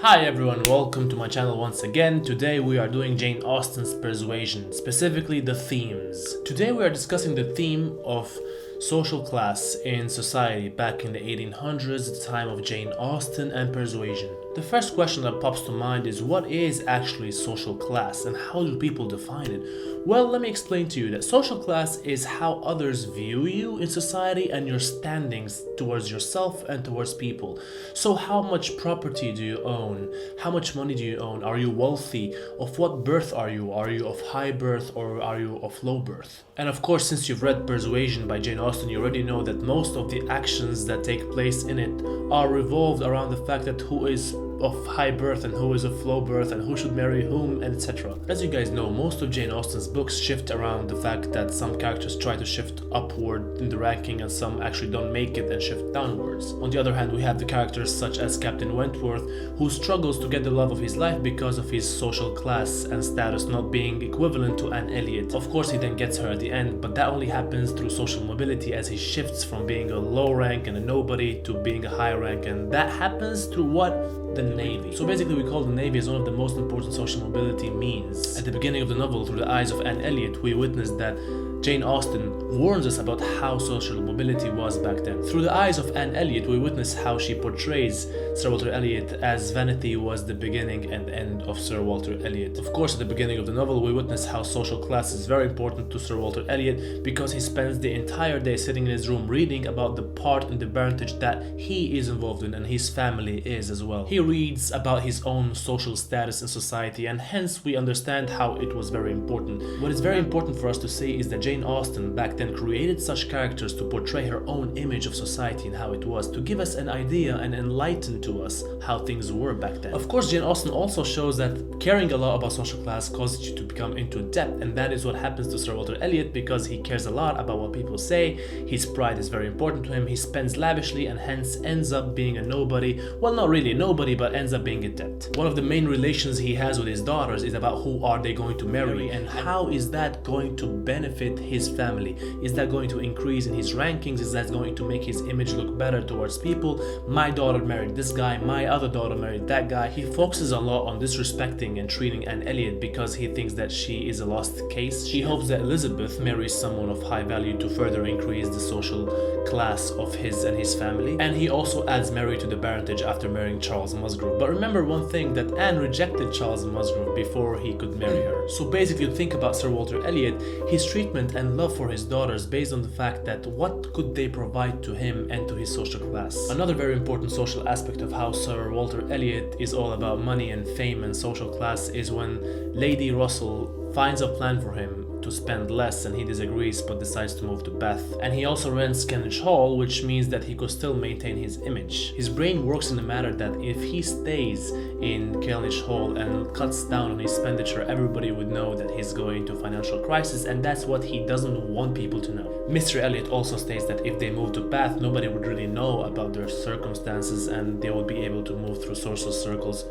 Hi everyone, welcome to my channel once again. Today we are doing Jane Austen's Persuasion, specifically the themes. Today we are discussing the theme of social class in society back in the 1800s, the time of Jane Austen and Persuasion. The first question that pops to mind is, what is actually social class and how do people define it? Well, let me explain to you that social class is how others view you in society and your standings towards yourself and towards people. So how much property do you own? How much money do you own? Are you wealthy? Of what birth are you? Are you of high birth or are you of low birth? And of course, since you've read Persuasion by Jane Austen, you already know that most of the actions that take place in it are revolved around the fact that who is of high birth and who is of low birth and who should marry whom, etc. As you guys know, most of Jane Austen's books shift around the fact that some characters try to shift upward in the ranking and some actually don't make it and shift downwards. On the other hand, we have the characters such as Captain Wentworth, who struggles to get the love of his life because of his social class and status not being equivalent to Anne Elliot. Of course, he then gets her at the end, but that only happens through social mobility as he shifts from being a low rank and a nobody to being a high rank, and that happens through what? The Navy. So basically we call the Navy as one of the most important social mobility means. At the beginning of the novel, through the eyes of Anne Elliot, we witness that Jane Austen warns us about how social mobility was back then. Through the eyes of Anne Elliot, we witness how she portrays Sir Walter Elliot as vanity was the beginning and end of Sir Walter Elliot. Of course, at the beginning of the novel, we witness how social class is very important to Sir Walter Elliot because he spends the entire day sitting in his room reading about the part in the parentage that he is involved in and his family is as well. He reads about his own social status in society, and hence we understand how it was very important. What is very important for us to say is that Jane Austen back then created such characters to portray her own image of society and how it was, to give us an idea and enlighten to us how things were back then. Of course, Jane Austen also shows that caring a lot about social class causes you to become into debt, and that is what happens to Sir Walter Elliot because he cares a lot about what people say. His pride is very important to him. He spends lavishly and hence ends up being a nobody. Well, not really a nobody, but ends up being in debt. One of the main relations he has with his daughters is about who are they going to marry and how is that going to benefit his family. Is that going to increase in his rankings? Is that going to make his image look better towards people? My daughter married this guy, my other daughter married that guy. He focuses a lot on disrespecting and treating Anne Elliot because he thinks that she is a lost case. He hopes that Elizabeth marries someone of high value to further increase the social class of his and his family. And he also adds Mary to the parentage after marrying Charles Musgrove. But remember one thing, that Anne rejected Charles Musgrove before he could marry her. So basically think about Sir Walter Elliot, his treatment and love for his daughters based on the fact that what could they provide to him and to his social class. Another very important social aspect of how Sir Walter Elliot is all about money and fame and social class is when Lady Russell finds a plan for him to spend less and he disagrees but decides to move to Bath. And he also rents Kellynch Hall, which means that he could still maintain his image. His brain works in the matter that if he stays in Kellynch Hall and cuts down on his expenditure, everybody would know that he's going to financial crisis, and that's what he doesn't want people to know. Mr. Elliot also states that if they move to Bath, nobody would really know about their circumstances and they would be able to move through social circles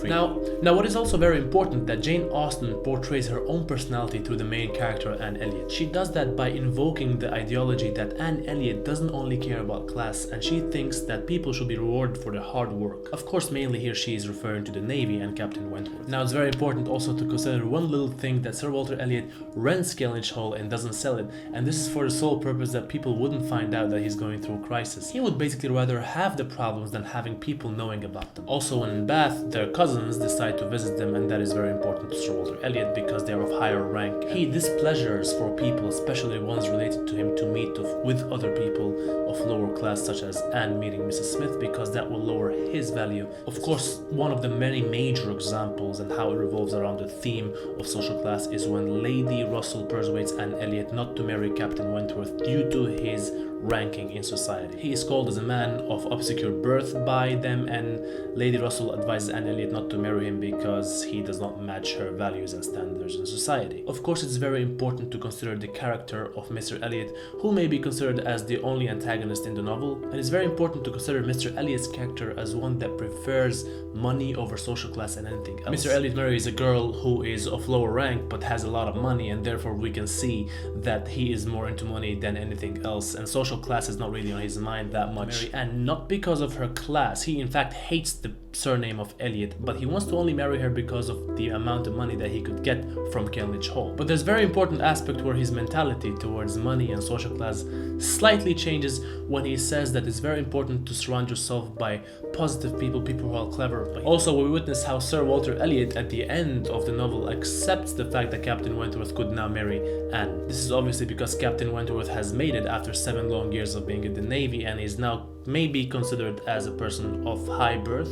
free. Now what is also very important that Jane Austen portrays her own personality through the main character Anne Elliot. She does that by invoking the ideology that Anne Elliot doesn't only care about class and she thinks that people should be rewarded for their hard work. Of course, mainly here she is referring to the Navy and Captain Wentworth. Now it's very important also to consider one little thing, that Sir Walter Elliot rents Kellynch Hall and doesn't sell it, and this is for the sole purpose that people wouldn't find out that he's going through a crisis. He would basically rather have the problems than having people knowing about them. Also, when in Bath, their cousins decide to visit them, and that is very important to Sir Walter Elliot because they are of higher rank. He displeasures for people, especially ones related to him, to meet with other people of lower class, such as Anne meeting Mrs. Smith, because that will lower his value. Of course, one of the many major examples and how it revolves around the theme of social class is when Lady Russell persuades Anne Elliot not to marry Captain Wentworth due to his ranking in society. He is called as a man of obscure birth by them, and Lady Russell advises Anne Elliot not to marry him because he does not match her values and standards in society. Of course, it's very important to consider the character of Mr. Elliot, who may be considered as the only antagonist in the novel, and it's very important to consider Mr. Elliot's character as one that prefers money over social class and anything else. Mr. Elliot marries a girl who is of lower rank but has a lot of money, and therefore we can see that he is more into money than anything else, and social social class is not really on his mind that much, and not because of her class. He in fact hates the surname of Elliot, but he wants to only marry her because of the amount of money that he could get from Kenlich Hall. But there's a very important aspect where his mentality towards money and social class slightly changes when he says that it's very important to surround yourself by positive people, people who are clever. But also we witness how Sir Walter Elliot at the end of the novel accepts the fact that Captain Wentworth could now marry Anne. This is obviously because Captain Wentworth has made it after 7 long years of being in the Navy and is now maybe considered as a person of high birth.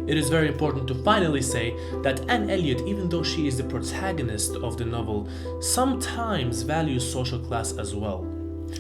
It is very important to finally say that Anne Elliot, even though she is the protagonist of the novel, sometimes values social class as well.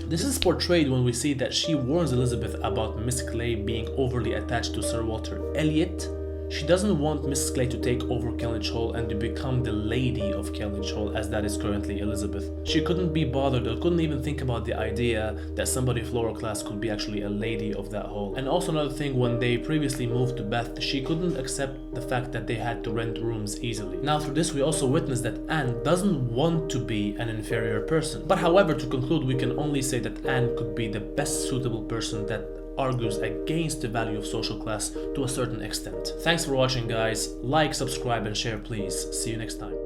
This is portrayed when we see that she warns Elizabeth about Miss Clay being overly attached to Sir Walter Elliot. She doesn't want Miss Clay to take over Kenlich Hall and to become the lady of Kenlich Hall, as that is currently Elizabeth. She couldn't be bothered or couldn't even think about the idea that somebody of lower class could be actually a lady of that hall. And also another thing, when they previously moved to Bath, she couldn't accept the fact that they had to rent rooms easily. Now through this we also witness that Anne doesn't want to be an inferior person. But however, to conclude, we can only say that Anne could be the best suitable person that argues against the value of social class to a certain extent. Thanks for watching, guys. Like, subscribe and share, please. See you next time.